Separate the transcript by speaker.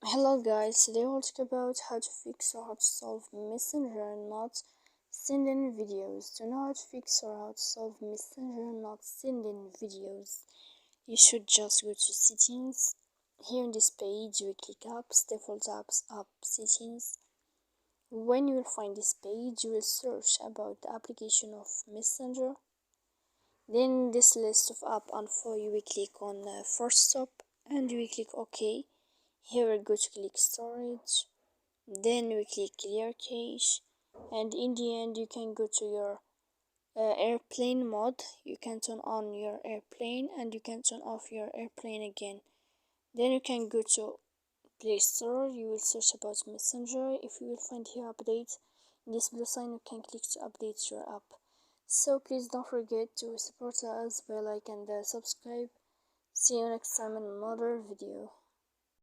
Speaker 1: Hello guys, today we'll talk about how to fix or how to solve Messenger not sending videos. To know how to fix or how to solve Messenger not sending videos, you should just go to settings. Here in this page, you click apps, default apps, app settings. When you will find this page, you will search about the application of Messenger. Then this list of app unfold, you will click on first stop and you will click OK. Here we go to click storage, then we click clear cache, and in the end you can go to your airplane mode. You can turn on your airplane and you can turn off your airplane again. Then you can go to Play Store, you will search about Messenger. If you will find here update, in this blue sign you can click to update your app. So please don't forget to support us by like and subscribe. See you next time in another video.